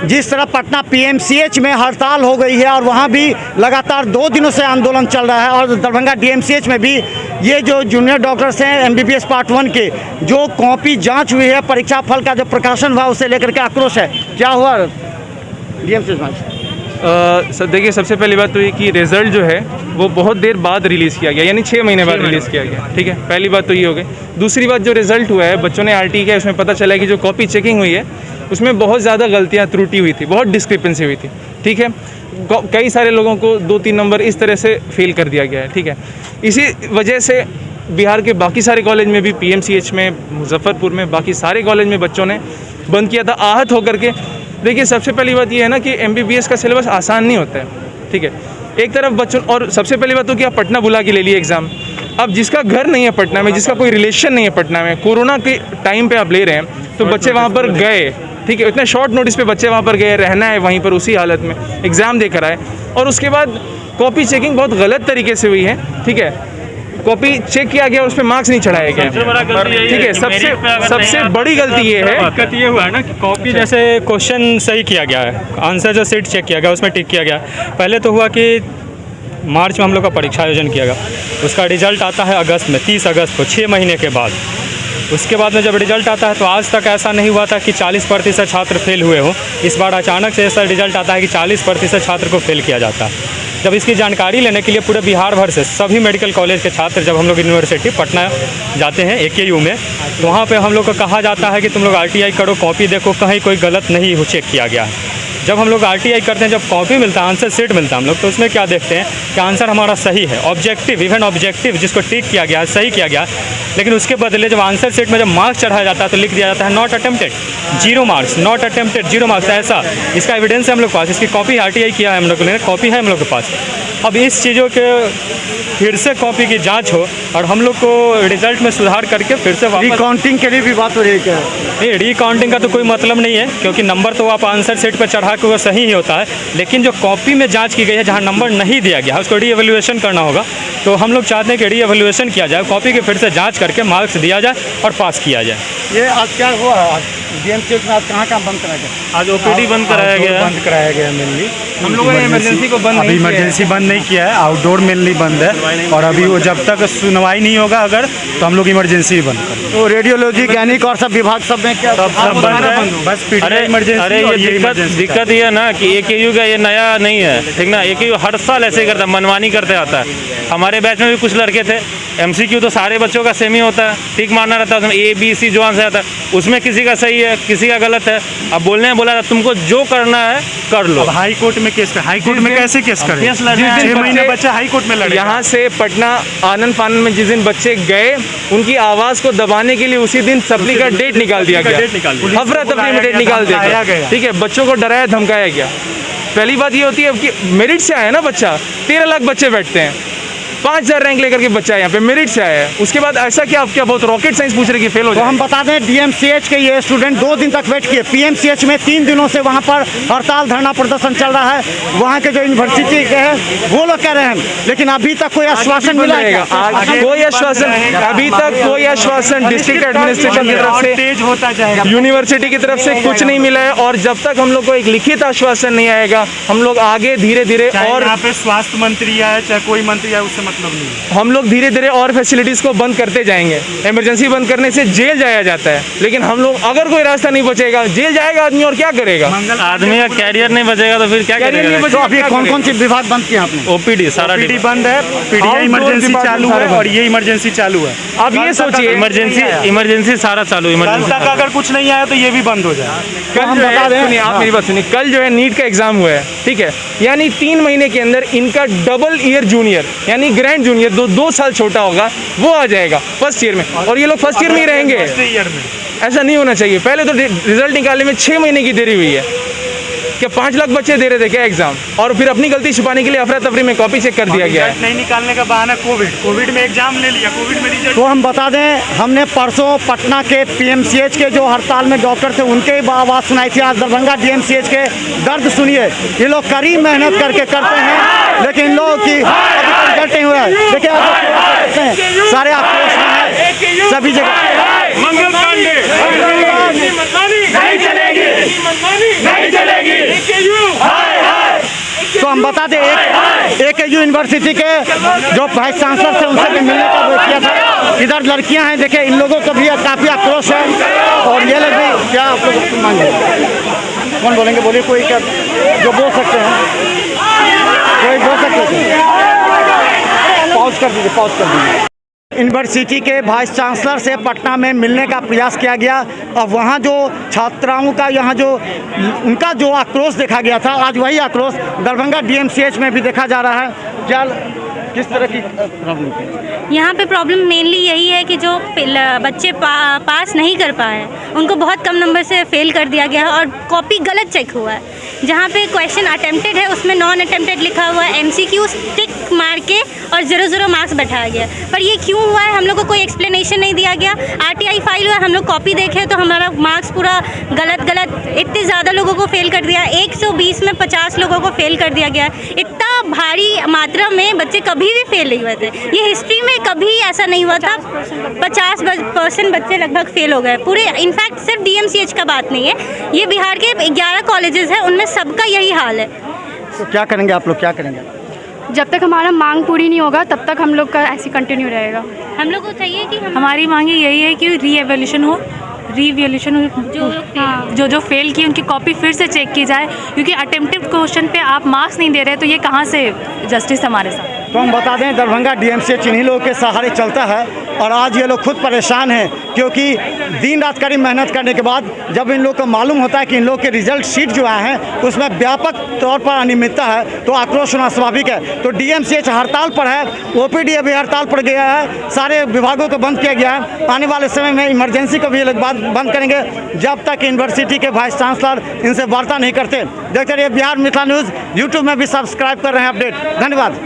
जिस तरह पटना पीएमसीएच में हड़ताल हो गई है और वहाँ भी लगातार 2 दिनों से आंदोलन चल रहा है, और दरभंगा डीएमसीएच में भी ये जो जूनियर डॉक्टर्स हैं एमबीबीएस पार्ट 1 के जो कॉपी जांच हुई है, परीक्षा फल का जो प्रकाशन हुआ उसे लेकर के आक्रोश है। क्या हुआ डीएमसीएच में? सर देखिए, सबसे पहली बात तो ये कि रिज़ल्ट जो है वो बहुत देर बाद रिलीज़ किया गया, यानी 6 महीने बाद रिलीज़ किया गया। ठीक है, पहली बात तो ये हो गई। दूसरी बात, जो रिज़ल्ट हुआ है बच्चों ने आरटी किया, उसमें पता चला कि जो कॉपी चेकिंग हुई है उसमें बहुत ज़्यादा गलतियाँ त्रुटि हुई थी, बहुत डिस्क्रिपेंसी हुई थी। ठीक है, कई सारे लोगों को 2-3 नंबर इस तरह से फेल कर दिया गया है। ठीक है, इसी वजह से बिहार के बाकी सारे कॉलेज में भी, पीएमसीएच में, मुजफ्फरपुर में, बाकी सारे कॉलेज में बच्चों ने बंद किया था आहत होकर के। देखिए, सबसे पहली बात ये है ना कि एमबीबीएस का सिलेबस आसान नहीं होता है। ठीक है, एक तरफ बच्चों, और सबसे पहली बात तो कि आप पटना बुला के ले लिए एग्ज़ाम। अब जिसका घर नहीं है पटना में, जिसका कोई रिलेशन नहीं है पटना में, कोरोना के टाइम पे आप ले रहे हैं, तो बच्चे वहाँ पर गए। ठीक है, इतने शॉर्ट नोटिस पे बच्चे वहाँ पर गए, रहना है वहीं पर उसी हालत में, एग्ज़ाम देकर आए, और उसके बाद कॉपी चेकिंग बहुत गलत तरीके से हुई है। ठीक है, कॉपी चेक किया गया, उस पर मार्क्स नहीं चढ़ाया गया। ठीक है, सबसे बड़ी गलती ये है, दिक्कत ये हुआ है ना कि कॉपी जैसे क्वेश्चन सही किया गया है, आंसर जो सीट चेक किया गया उसमें टिक किया गया। पहले तो हुआ कि मार्च में हम लोग का परीक्षा आयोजन किया गया, उसका रिजल्ट आता है अगस्त में, 30 अगस्त को, 6 महीने के बाद। उसके बाद में जब रिजल्ट आता है तो आज तक ऐसा नहीं हुआ था कि 40% छात्र फेल हुए हो। इस बार अचानक से ऐसा रिजल्ट आता है कि 40% छात्र को फेल किया जाता है। जब इसकी जानकारी लेने के लिए पूरे बिहार भर से सभी मेडिकल कॉलेज के छात्र जब हम लोग यूनिवर्सिटी पटना जाते हैं AKU में, तो वहाँ पे हम लोग को कहा जाता है कि तुम लोग RTI करो, कॉपी देखो कहीं कोई गलत नहीं हो चेक किया गया है। जब हम लोग RTI करते हैं, जब कॉपी मिलता है, आंसर शीट मिलता है हम लोग, तो उसमें क्या देखते हैं कि आंसर हमारा सही है, ऑब्जेक्टिव, इवन ऑब्जेक्टिव जिसको टिक किया गया है, सही किया गया। लेकिन उसके बदले जब आंसर शीट में जब मार्क्स चढ़ाया जाता है तो लिख दिया जाता है not attempted, 0 marks, not attempted 0 marks. ऐसा इसका एविडेंस है हम लोग के पास, इसकी कॉपी RTI किया है हम लोग ने, कॉपी है हम लोग के पास। अब इस चीज़ों के फिर से कॉपी की जांच हो और हम लोग को रिजल्ट में सुधार करके फिर से रिकाउंटिंग के लिए भी बात हो रही है क्या? नहीं, रिकाउंटिंग का तो कोई मतलब नहीं है, क्योंकि नंबर तो आप आंसर शीट पर चढ़ा के वो सही ही होता है। लेकिन जो कॉपी में जांच की गई है, जहां नंबर नहीं दिया गया है, उसको री-एवैल्यूएशन करना होगा। तो हम लोग चाहते हैं कि री-एवैल्यूएशन किया जाए, कॉपी के फिर से जाँच करके मार्क्स दिया जाए और पास किया जाए। ये आज क्या हुआ? डीएमसीएच में आज कहाँ बंद कराया गया? आज OPD बंद कराया गया मेनली। हम लोगों ने इमरजेंसी को बंद नहीं किया है। इमरजेंसी बंद नहीं किया है, आउटडोर मेनली बंद है, और अभी वो जब तक सुनवाई नहीं होगा अगर, तो हम लोग इमरजेंसी बंद करें। तो रेडियोलॉजी, गैनिक और सब विभाग सब में क्या सब बंद है, बस PTI इमरजेंसी। अरे ये दिक्कत ये है ना कि AKU का ये नया नहीं है, ठीक ना। AKU हर साल ऐसे ही करता है, मनमानी करते आता है। हमारे बैच में भी कुछ लड़के थे, MCQ तो सारे बच्चों का सेम ही होता है, टिक मारना रहता है, उसमें ABC जो आंसर आता है उसमें किसी का सही है, किसी का गलत है। अब बोलने बोला था तुमको जो करना है कर लो। अब हाई कोर्ट में केस, हाई कोर्ट में कैसे केस करें? 6 महीने बच्चा हाई कोर्ट में लड़े। यहाँ से पटना आनंद फानंद में जिस दिन बच्चे गए, उनकी आवाज़ को दबाने के लिए उसी दिन सप्ली का डेट निकाल दिया गया, हफरा तफरी में डेट निकाल दिया गया। ठीक है, बच्चों को डराया धमकाया गया। पहली बात ये होती है कि मेरिट से आया ना बच्चा, 13 लाख बच्चे बैठते हैं, 5000 रैंक लेकर के बच्चा यहाँ पे मेरिट से आया है। उसके बाद ऐसा क्या आप क्या बहुत रॉकेट साइंस पूछ रहे कि फेल हो जाए? तो हम बता दें डीएमसीएच के ये स्टूडेंट 2 दिन तक वेट किए। पीएमसीएच में 3 दिनों से वहाँ पर हड़ताल धरना प्रदर्शन चल रहा है। वहाँ के जो यूनिवर्सिटी के हैं वो लोग कह रहे हैं, लेकिन अभी तक कोई आश्वासन मिला है? कोई आश्वासन अभी तक, कोई आश्वासन डिस्ट्रिक्ट एडमिनिस्ट्रेशन की तरफ से, तेज होता जाएगा, यूनिवर्सिटी की तरफ से कुछ नहीं मिला है। और जब तक हम लोग को एक लिखित आश्वासन नहीं आएगा, हम लोग आगे धीरे धीरे, और यहाँ पे स्वास्थ्य मंत्री आए चाहे कोई मंत्री आए उससे मतलब नहीं है, हम लोग धीरे धीरे और फैसिलिटीज़ को बंद करते जाएंगे। इमरजेंसी बंद करने से जेल जाया जाता है, लेकिन हम लोग अगर कोई रास्ता नहीं बचेगा, जेल जाएगा आदमी और क्या करेगा? आदमी का कैरियर नहीं बचेगा तो फिर क्या करेगा? तो अभी कौन कौन सी विभाग बंद किए आपने? OPD सारा OPD बंद है, PTI इमरजेंसी चालू है और ये इमरजेंसी चालू है। अब ये सोचिए, इमरजेंसी सारा चालू, कल तक अगर कुछ नहीं आया तो ये भी बंद हो जाए। कल जो है, सुनिए आप मेरी बात सुनिए, कल जो है नीट का एग्जाम हुआ है, ठीक है, यानी 3 महीने के अंदर इनका डबल ईयर जूनियर यानी ग्रैंड जूनियर 2 साल छोटा होगा वो आ जाएगा फर्स्ट ईयर में, और ये लोग फर्स्ट ईयर में ही रहेंगे। ऐसा नहीं होना चाहिए। पहले तो रिजल्ट निकालने में 6 महीने की देरी हुई है, क्या 5 लाख बच्चे दे रहे थे क्या एग्जाम, और फिर अपनी गलती छुपाने के लिए अफरा तफरी में कॉपी चेक कर दिया गया है। नहीं निकालने का बहाना कोविड में एग्जाम ले लिया, कोविड में रिजल्ट। तो हम बता दें, हमने परसों पटना के पीएमसीएच के जो हड़ताल में डॉक्टर थे उनके आवाज़ सुनाई थी। आज दरभंगा डीएमसीएच के दर्द सुनिए। ये लोग कड़ी मेहनत करके करते हैं, लेकिन लोग की रिजल्ट नहीं हुआ है। देखिए सारे आक्रोश हैं सभी जगह। मंगल पांडे नहीं चलेगी। नहीं चलेगी। तो हम बता दें AKU यूनिवर्सिटी के जो वाइस चांसलर थे उनसे भी मिलने का वो किया था। इधर लड़कियां हैं, देखिए इन लोगों को भी काफ़ी आक्रोश है और ये लोग भी क्या आप लोग मांगे कौन बोलेंगे, बोलिए कोई क्या जो बोल सकते हैं, कोई बोल सकते हैं। पॉज कर दीजिए। यूनिवर्सिटी के वाइस चांसलर से पटना में मिलने का प्रयास किया गया और वहाँ जो छात्राओं का यहाँ जो उनका जो आक्रोश देखा गया था, आज वही आक्रोश दरभंगा DMCH में भी देखा जा रहा है। क्या किस तरह की प्रॉब्लम है यहाँ पे? प्रॉब्लम मेनली यही है कि जो बच्चे पास नहीं कर पाए उनको बहुत कम नंबर से फेल कर दिया गया है और कॉपी गलत चेक हुआ है। जहाँ पे क्वेश्चन अटेम्प्टेड है उसमें नॉन अटेम्प्टेड लिखा हुआ है, MCQ टिक मार के और 0 मार्क्स बैठाया गया। पर ये क्यों हुआ है हम लोग को कोई एक्सप्लेनेशन नहीं दिया गया। RTI फाइल हुआ, हम लोग कॉपी देखे तो हमारा मार्क्स पूरा गलत इतने ज़्यादा लोगों को फेल कर दिया। 120 में 50 लोगों को फेल कर दिया गया। इतना भारी मात्रा में बच्चे कभी भी फेल नहीं हुए थे। ये हिस्ट्री में कभी ऐसा नहीं हुआ था। 50% बच्चे लगभग फेल हो गए पूरे। इनफैक्ट सिर्फ DMCH का बात नहीं है, ये बिहार के 11 कॉलेजेस हैं, उनमें सबका यही हाल है। तो क्या करेंगे आप लोग, क्या करेंगे? जब तक हमारा मांग पूरी नहीं होगा तब तक हम लोग का ऐसे कंटिन्यू रहेगा। हम लोग को चाहिए कि हमारी मांग यही है कि रीएवोल्यूशन हो, जो फेल किए उनकी कॉपी फिर से चेक की जाए, क्योंकि अटेम्प्टेड क्वेश्चन पे आप मार्क्स नहीं दे रहे तो ये कहाँ से जस्टिस हमारे साथ। तो हम बता दें दरभंगा DMCH इन्हीं लोगों के सहारे चलता है और आज ये लोग खुद परेशान हैं क्योंकि दिन रात कड़ी मेहनत करने के बाद जब इन लोग को मालूम होता है कि इन लोग के रिजल्ट शीट जो आए हैं उसमें व्यापक तौर पर अनियमितता है तो आक्रोश होना स्वाभाविक है। तो DMCH हड़ताल पर है, OPD भी हड़ताल पर गया है, सारे विभागों को बंद किया गया है। आने वाले समय में इमरजेंसी को भी ये लोग बंद करेंगे जब तक यूनिवर्सिटी के वाइस चांसलर इनसे वार्ता नहीं करते। देखते रहिए बिहार मिथिला न्यूज़। यूट्यूब में भी सब्सक्राइब कर रहे हैं अपडेट। धन्यवाद।